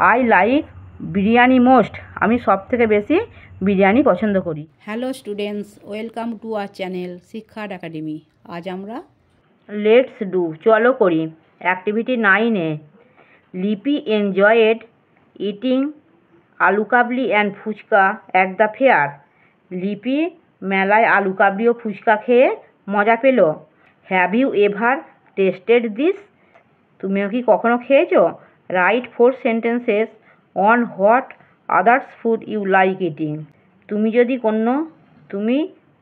I like biryani most. আমি সব থেকে বেশি বিরিয়ানি পছন্দ করি। Hello students, welcome to our channel শিক্ষার একাডেমি। আজ আমরা লেটস ডু, চলো করি। অ্যাক্টিভিটি 9-এ লিপি enjoyed eating aloo kabli and fuchka at the fair. Lipi মেলায় আলু কাবলি ও ফুচকা খেয়ে মজা পেল। Have you ever tasted this? তুমিও কি কখনো খেয়েছো? Write 4 sentences on what others food you like eating. তুমি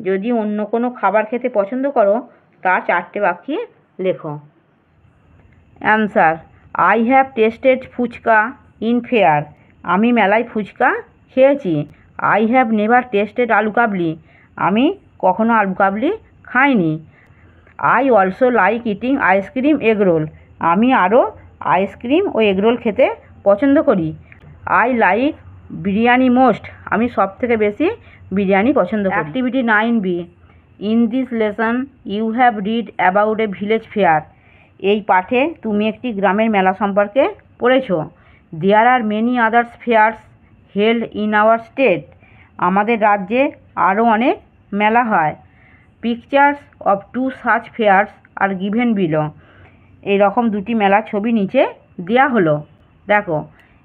যদি অন্য কোনো খাবার খেতে পছন্দ করো তার 4টে বাক্যে লেখো। Answer: I have tasted fuchka in fair. আমি মেলায় ফুচকা খেয়েছি। আই হ্যাভ নেভার টেস্টেড আলু কাবলি। আমি কখনো আলু কাবলি খাইনি। I also like eating ice cream egg roll. আমি আরও আইসক্রিম ও এগরোল খেতে পছন্দ করি। I like biryani most. আমি সব থেকে বেশি বিরিয়ানি পছন্দ করি। Activity 9B, in this lesson you have read about a village fair. এই পাঠে তুমি একটি গ্রামের মেলা সম্পর্কে পড়েছ। There are many others fairs held in our state. আমাদের রাজ্যে আরও অনেক মেলা হয়। Pictures of 2 such fairs are given below. এই রকম 2টি মেলার ছবি নিচে দেওয়া হলো। দেখো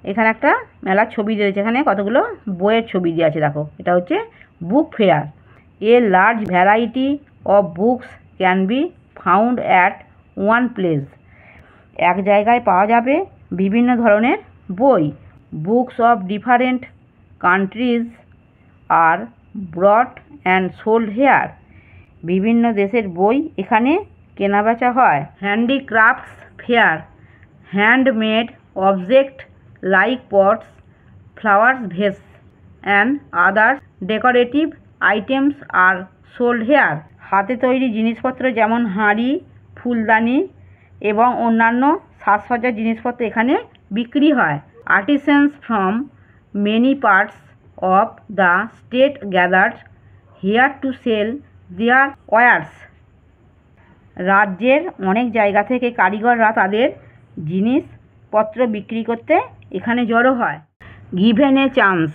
এখানে একটা মেলার ছবি দিয়েছে, এখানে কতগুলো বইয়ের ছবি দেওয়া আছে। দেখো এটা হচ্ছে book fair. A large variety of books can be found at one place. এক জায়গায় পাওয়া যাবে বিভিন্ন ধরনের বই। Books of different countries are brought and sold here. বিভিন্ন দেশের বই এখানে কেনাবেচা হয়। Handicrafts fair. Handmade object like pots, flowers vase and other decorative items are sold here. হাতে তৈরি জিনিসপত্র যেমন হাঁড়ি, ফুলদানি এবং অন্যান্য সাজসজ্জার জিনিসপত্র এখানে বিক্রি হয়। Artisans from many parts of the state gathered here to sell their wares. রাজ্যের অনেক জায়গা থেকে কারিগররা তাদের জিনিসপত্র বিক্রি করতে এখানে জড়ো হয়। Given a chance.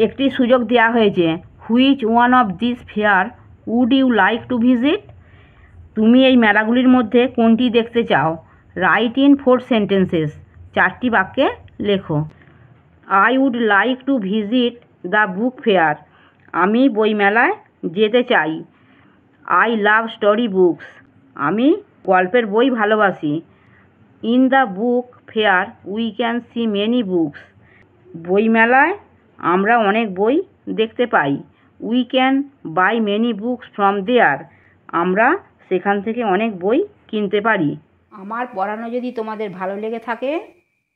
একটি সুযোগ দেওয়া হয়েছে। Which one of this fair would you like to visit? তুমি এই মেলাগুলির মধ্যে কোনটি দেখতে চাও? Write in 4 sentences. 4টি বাক্যে লেখো। I would like to visit the book fair. আমি বইমেলায় যেতে চাই। I love story books. আমি গল্পের বই ভালোবাসি। In the book fair we can see many books. বইমেলায় আমরা অনেক বই দেখতে পাই। We can buy many books from there. আমরা সেখান থেকে অনেক বই কিনতে পারি। আমার পড়ানো যদি তোমাদের ভালো লেগে থাকে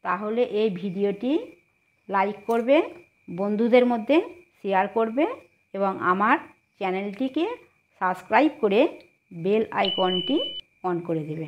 তাহলে এই ভিডিওটি লাইক করবে, বন্ধুদের মধ্যে শেয়ার করবে এবং আমার চ্যানেলটিকে সাবস্ক্রাইব করে বেল আইকনটি অন করে দেবে।